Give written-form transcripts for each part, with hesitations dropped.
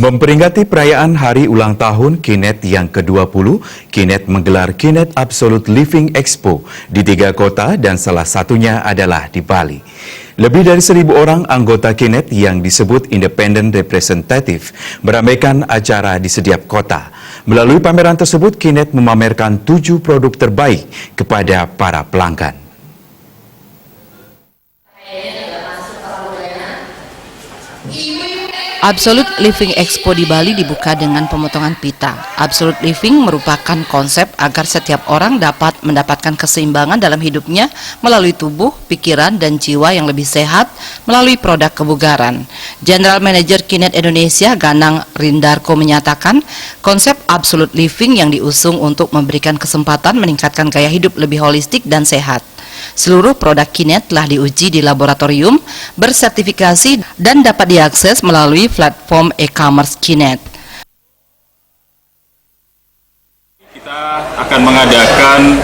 Memperingati perayaan hari ulang tahun Kinet yang ke-20, Kinet menggelar Kinet Absolute Living Expo di 3 kota dan salah satunya adalah di Bali. Lebih dari 1.000 orang anggota Kinet yang disebut Independent Representative meramaikan acara di setiap kota. Melalui pameran tersebut, Kinet memamerkan 7 produk terbaik kepada para pelanggan. Absolute Living Expo di Bali dibuka dengan pemotongan pita. Absolute Living merupakan konsep agar setiap orang dapat mendapatkan keseimbangan dalam hidupnya melalui tubuh, pikiran, dan jiwa yang lebih sehat melalui produk kebugaran. General Manager Kinet Indonesia Ganang Rindarko menyatakan, konsep Absolute Living yang diusung untuk memberikan kesempatan meningkatkan gaya hidup lebih holistik dan sehat. Seluruh produk Kinet telah diuji di laboratorium, bersertifikasi, dan dapat diakses melalui platform e-commerce Kinet. Kita akan mengadakan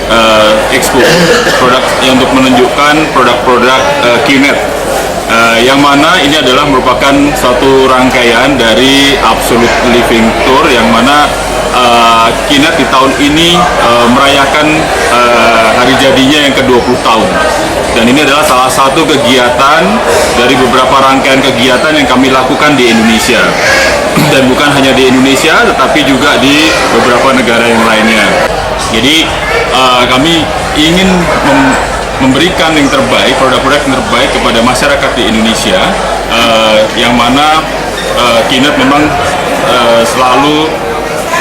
expo produk yang untuk menunjukkan produk-produk Kinet, yang mana ini adalah merupakan suatu rangkaian dari Absolute Living Tour, yang mana Kinet di tahun ini merayakan hari jadinya yang ke-20 tahun. Dan ini adalah salah satu kegiatan dari beberapa rangkaian kegiatan yang kami lakukan di Indonesia. Dan bukan hanya di Indonesia, tetapi juga di beberapa negara yang lainnya. Jadi kami ingin memberikan yang terbaik, produk-produk yang terbaik kepada masyarakat di Indonesia, yang mana Kinet memang selalu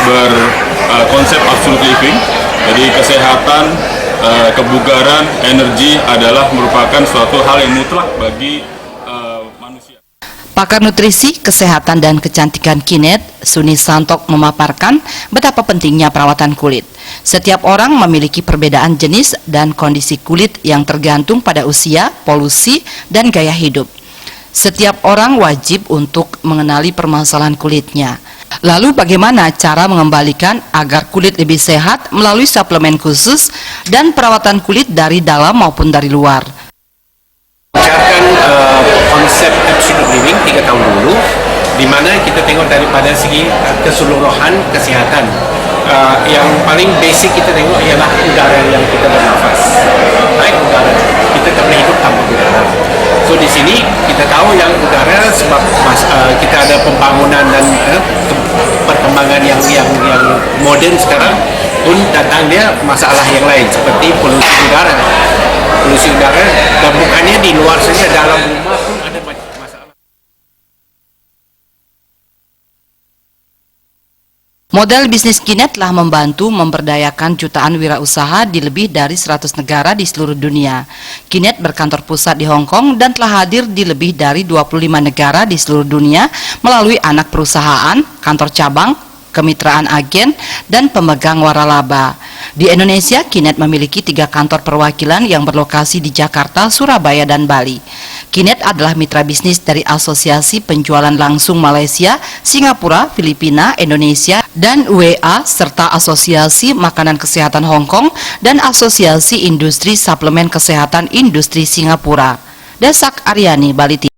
berkonsep absolute living. Jadi kesehatan, kebugaran, energi adalah merupakan suatu hal yang mutlak bagi manusia. Pakar nutrisi, kesehatan, dan kecantikan Kinet, Suni Santok, memaparkan betapa pentingnya perawatan kulit. Setiap orang memiliki perbedaan jenis dan kondisi kulit yang tergantung pada usia, polusi, dan gaya hidup. Setiap orang wajib untuk mengenali permasalahan kulitnya. Lalu bagaimana cara mengembalikan agar kulit lebih sehat melalui suplemen khusus dan perawatan kulit dari dalam maupun dari luar. Bicarakan konsep absolute living 3 tahun dulu, di mana kita tengok daripada segi keseluruhan kesehatan. Yang paling basic kita tengok ialah udara yang kita bernafas. Baik udara, kita tak boleh hidup tanpa udara. So di sini kita tahu yang udara sebab kita ada pembangunan dan perkembangan yang moden sekarang pun datang dia masalah yang lain seperti polusi udara. Polusi udara dan bukannya di luar saja, dalam rumah pun ada masalah. Model bisnis Kinet telah membantu memberdayakan jutaan wirausaha di lebih dari 100 negara di seluruh dunia. Kinet berkantor pusat di Hong Kong dan telah hadir di lebih dari 25 negara di seluruh dunia melalui anak perusahaan, kantor cabang, kemitraan agen, dan pemegang waralaba. Di Indonesia, Kinet memiliki 3 kantor perwakilan yang berlokasi di Jakarta, Surabaya, dan Bali. Kinet adalah mitra bisnis dari Asosiasi Penjualan Langsung Malaysia, Singapura, Filipina, Indonesia, dan UEA, serta Asosiasi Makanan Kesehatan Hong Kong dan Asosiasi Industri Suplemen Kesehatan Industri Singapura. Desak Aryani, Bali.